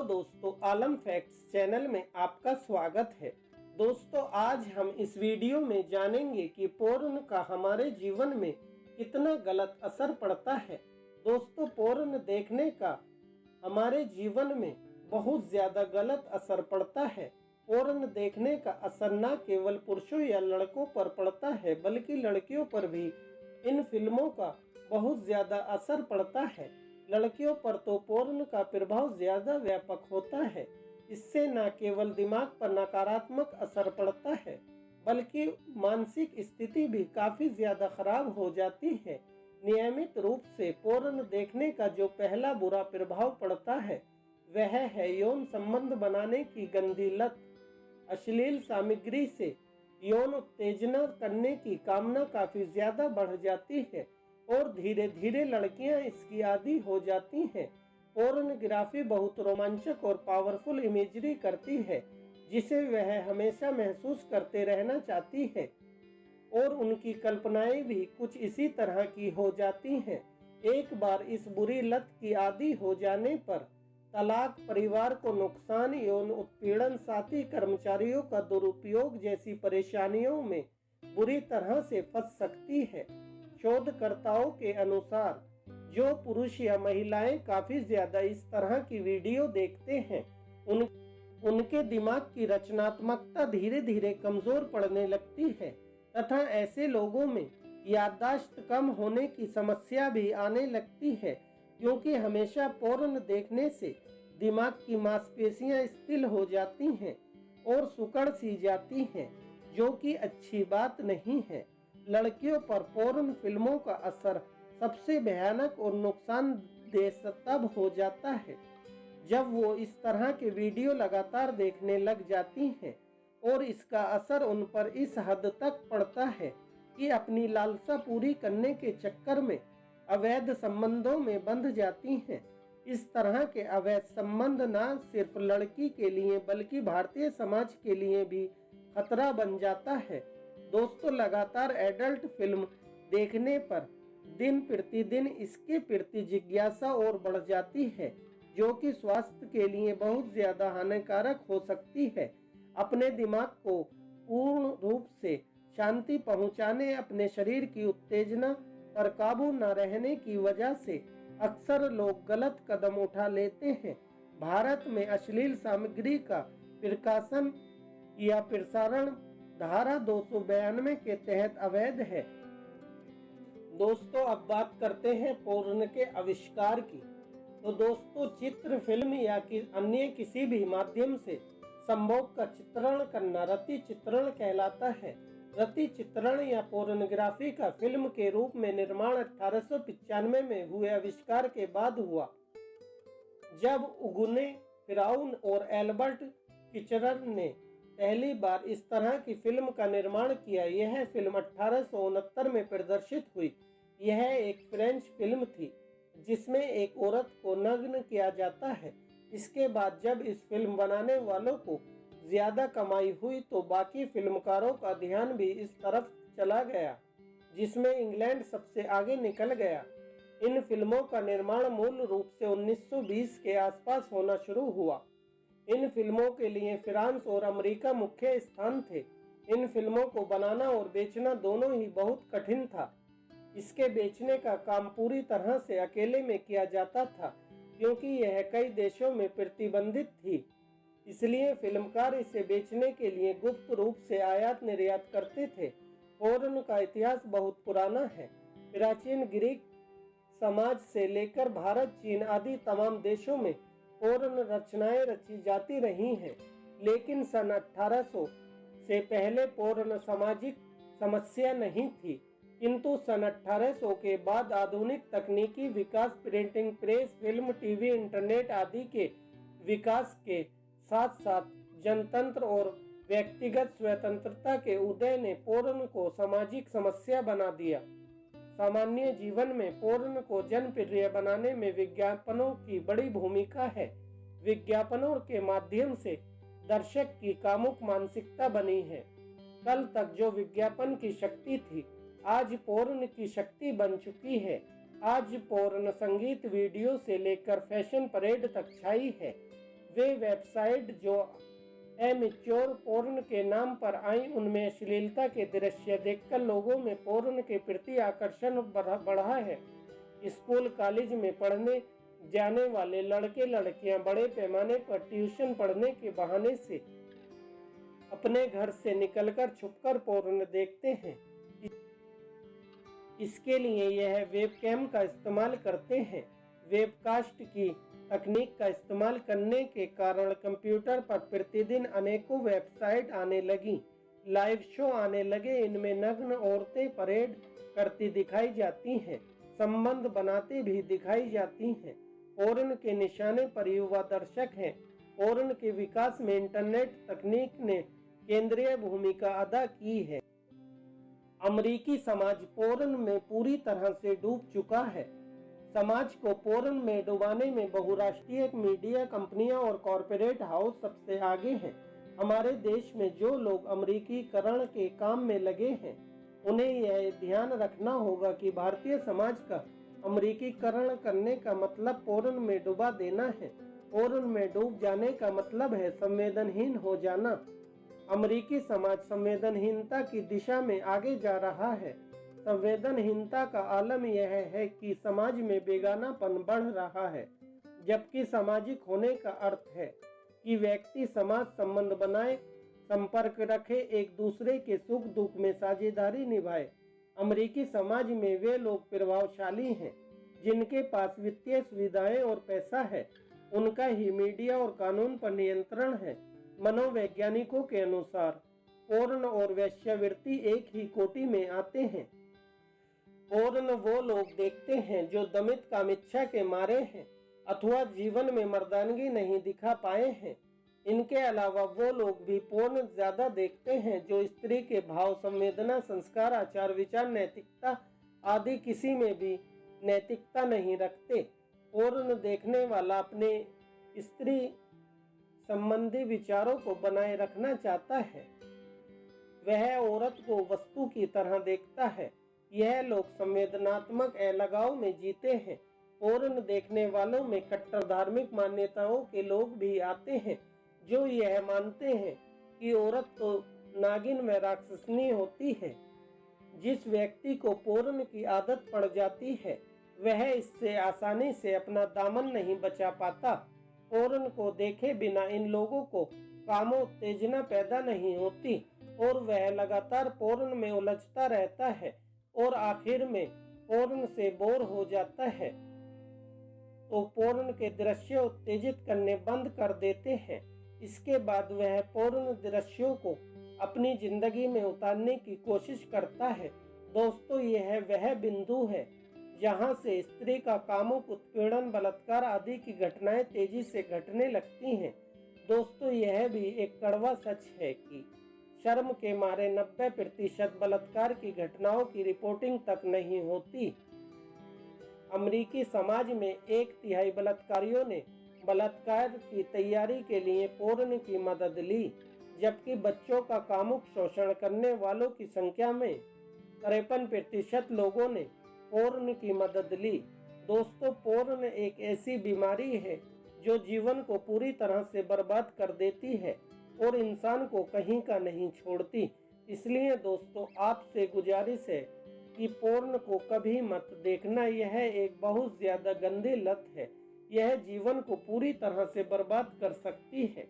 दोस्तों, आलम facts channel में आपका स्वागत है। दोस्तों, आज हम इस वीडियो में जानेंगे कि पोर्न का हमारे जीवन में कितना गलत असर पड़ता है। दोस्तों, पोर्न देखने का हमारे जीवन में बहुत ज़्यादा गलत असर पड़ता है। पोर्न देखने का असर न केवल पुरुषों या लड़कों पर पड़ता है, बल्कि लड़कियों पर भी इन फिल्मों का बहुत ज़्यादा असर पड़ता है। लड़कियों पर तो पोर्न का प्रभाव ज़्यादा व्यापक होता है। इससे न केवल दिमाग पर नकारात्मक असर पड़ता है, बल्कि मानसिक स्थिति भी काफ़ी ज़्यादा खराब हो जाती है। नियमित रूप से पोर्न देखने का जो पहला बुरा प्रभाव पड़ता है, वह है यौन संबंध बनाने की गंदी लत। अश्लील सामग्री से यौन उत्तेजना करने की कामना काफ़ी ज़्यादा बढ़ जाती है और धीरे धीरे लड़कियां इसकी आदी हो जाती हैं। पोर्नोग्राफी बहुत रोमांचक और पावरफुल इमेजरी करती है, जिसे वह हमेशा महसूस करते रहना चाहती है और उनकी कल्पनाएं भी कुछ इसी तरह की हो जाती हैं। एक बार इस बुरी लत की आदी हो जाने पर तलाक, परिवार को नुकसान, यौन उत्पीड़न, साथी कर्मचारियों का दुरुपयोग जैसी परेशानियों में बुरी तरह से फंस सकती है। शोधकर्ताओं के अनुसार जो पुरुष या महिलाएं काफी ज्यादा इस तरह की वीडियो देखते हैं, उनके दिमाग की रचनात्मकता धीरे धीरे कमजोर पड़ने लगती है तथा ऐसे लोगों में याददाश्त कम होने की समस्या भी आने लगती है, क्योंकि हमेशा पोर्न देखने से दिमाग की मांसपेशियां स्थिर हो जाती हैं और सिकुड़ सी जाती हैं, जो कि अच्छी बात नहीं है। लड़कियों पर पोर्न फिल्मों का असर सबसे भयानक और नुकसानदेह तब हो जाता है जब वो इस तरह के वीडियो लगातार देखने लग जाती हैं और इसका असर उन पर इस हद तक पड़ता है कि अपनी लालसा पूरी करने के चक्कर में अवैध संबंधों में बंध जाती हैं। इस तरह के अवैध संबंध न सिर्फ लड़की के लिए बल्कि भारतीय समाज के लिए भी खतरा बन जाता है। दोस्तों, लगातार एडल्ट फिल्म देखने पर दिन प्रतिदिन इसके प्रति जिज्ञासा और बढ़ जाती है, जो कि स्वास्थ्य के लिए बहुत ज़्यादा हानिकारक हो सकती है। अपने दिमाग को पूर्ण रूप से शांति पहुंचाने, अपने शरीर की उत्तेजना पर काबू न रहने की वजह से अक्सर लोग गलत कदम उठा लेते हैं। भारत में अश्लील सामग्री का प्रकाशन या प्रसारण धारा 292 के तहत अवैध है। दोस्तों, अब बात करते हैं पोर्न के आविष्कार की। तो दोस्तों, चित्र, फिल्म या अन्य किसी भी माध्यम से संभोग का चित्रण करना रति चित्रण कहलाता है। रति चित्रण या पोर्नोग्राफी का फिल्म के रूप में निर्माण 1895 में हुए आविष्कार के बाद हुआ, जब उगुने फिराउन और एल्बर्ट किचरर ने पहली बार इस तरह की फिल्म का निर्माण किया। यह फिल्म 1869 में प्रदर्शित हुई। यह एक फ्रेंच फिल्म थी जिसमें एक औरत को नग्न किया जाता है। इसके बाद जब इस फिल्म बनाने वालों को ज्यादा कमाई हुई तो बाकी फिल्मकारों का ध्यान भी इस तरफ चला गया, जिसमें इंग्लैंड सबसे आगे निकल गया। इन फिल्मों का निर्माण मूल रूप से 1920 के आसपास होना शुरू हुआ। इन फिल्मों के लिए फ्रांस और अमेरिका मुख्य स्थान थे। इन फिल्मों को बनाना और बेचना दोनों ही बहुत कठिन था। इसके बेचने का काम पूरी तरह से अकेले में किया जाता था, क्योंकि यह कई देशों में प्रतिबंधित थी। इसलिए फिल्मकार इसे बेचने के लिए गुप्त रूप से आयात निर्यात करते थे। पोर्न का इतिहास बहुत पुराना है। प्राचीन ग्रीक समाज से लेकर भारत, चीन आदि तमाम देशों में पोर्न रचनाएं रची जाती रही हैं, लेकिन सन 1800 से पहले पोर्न सामाजिक समस्या नहीं थी। किंतु सन 1800 के बाद आधुनिक तकनीकी विकास, printing press, film, TV, internet आदि के विकास के साथ साथ जनतंत्र और व्यक्तिगत स्वतंत्रता के उदय ने पोर्न को सामाजिक समस्या बना दिया। सामान्य जीवन में पोर्न को जनप्रिय बनाने में विज्ञापनों की बड़ी भूमिका है। विज्ञापनों के माध्यम से दर्शक की कामुक मानसिकता बनी है। कल तक जो विज्ञापन की शक्ति थी, आज पोर्न की शक्ति बन चुकी है। आज पोर्न संगीत वीडियो से लेकर फैशन परेड तक छाई है। वे वेबसाइट जो एमेच्योर पोर्न के नाम पर आई, उनमें अश्लीलता के दृश्य देखकर लोगों में पोर्न के प्रति आकर्षण बढ़ा है। स्कूल कॉलेज में पढ़ने जाने वाले लड़के लड़कियां बड़े पैमाने पर ट्यूशन पढ़ने के बहाने से अपने घर से निकलकर छुपकर पोर्न देखते हैं। इसके लिए यह वेबकैम का इस्तेमाल करते हैं। वेबकास्ट की तकनीक का इस्तेमाल करने के कारण कंप्यूटर पर प्रतिदिन अनेकों वेबसाइट आने लगी, लाइव शो आने लगे। इनमें नग्न औरतें परेड करती दिखाई जाती हैं, संबंध बनाती भी दिखाई जाती हैं। पोर्न के निशाने पर युवा दर्शक हैं। पोर्न के विकास में इंटरनेट तकनीक ने केंद्रीय भूमिका अदा की है। अमेरिकी समाज पोर्न में पूरी तरह से डूब चुका है। समाज को पोर्न में डुबाने में बहुराष्ट्रीय मीडिया कंपनियां और कॉरपोरेट हाउस सबसे आगे हैं। हमारे देश में जो लोग अमेरिकीकरण के काम में लगे हैं, उन्हें यह ध्यान रखना होगा कि भारतीय समाज का अमेरिकीकरण करने का मतलब पोर्न में डुबा देना है। पोर्न में डूब जाने का मतलब है संवेदनहीन हो जाना। अमेरिकी समाज संवेदनहीनता की दिशा में आगे जा रहा है। संवेदनहीनता का आलम यह है कि समाज में बेगानापन बढ़ रहा है, जबकि सामाजिक होने का अर्थ है कि व्यक्ति समाज संबंध बनाए, संपर्क रखे, एक दूसरे के सुख दुख में साझेदारी निभाए। अमेरिकी समाज में वे लोग प्रभावशाली हैं जिनके पास वित्तीय सुविधाएं और पैसा है। उनका ही मीडिया और कानून पर नियंत्रण है। मनोवैज्ञानिकों के अनुसार पोर्न और वेश्यावृत्ति एक ही कोटि में आते हैं। पोर्न वो लोग देखते हैं जो दमित कामिच्छा के मारे हैं अथवा जीवन में मर्दानगी नहीं दिखा पाए हैं। इनके अलावा वो लोग भी पोर्न ज्यादा देखते हैं जो स्त्री के भाव, संवेदना, संस्कार, आचार विचार, नैतिकता आदि किसी में भी नैतिकता नहीं रखते। पोर्न देखने वाला अपने स्त्री संबंधी विचारों को बनाए रखना चाहता है। वह औरत को वस्तु की तरह देखता है। यह लोग संवेदनात्मक अलगाव में जीते हैं। पोर्न देखने वालों में कट्टर धार्मिक मान्यताओं के लोग भी आते हैं जो यह मानते हैं कि औरत तो नागिन व राक्षसनी होती है। जिस व्यक्ति को पोर्न की आदत पड़ जाती है वह इससे आसानी से अपना दामन नहीं बचा पाता। पोर्न को देखे बिना इन लोगों को कामोत्तेजना पैदा नहीं होती और वह लगातार पोर्न में उलझता रहता है और आखिर में पोर्न से बोर हो जाता है तो पोर्न के दृश्य उत्तेजित करने बंद कर देते हैं। इसके बाद वह पोर्न दृश्यों को अपनी जिंदगी में उतारने की कोशिश करता है। दोस्तों, यह वह बिंदु है जहां से स्त्री का कामुक उत्पीड़न, बलात्कार आदि की घटनाएं तेजी से घटने लगती हैं। दोस्तों, यह भी एक कड़वा सच है कि शर्म के मारे 90% बलात्कार की घटनाओं की रिपोर्टिंग तक नहीं होती। अमेरिकी समाज में 1/3 बलात्कारियों ने बलात्कार की तैयारी के लिए पोर्न की मदद ली, जबकि बच्चों का कामुक शोषण करने वालों की संख्या में 53% लोगों ने पोर्न की मदद ली। दोस्तों, पोर्न एक ऐसी बीमारी है जो जीवन को पूरी तरह से बर्बाद कर देती है और इंसान को कहीं का नहीं छोड़ती। इसलिए दोस्तों, आपसे गुजारिश है कि पोर्न को कभी मत देखना। यह एक बहुत ज्यादा गंदी लत है। यह जीवन को पूरी तरह से बर्बाद कर सकती है।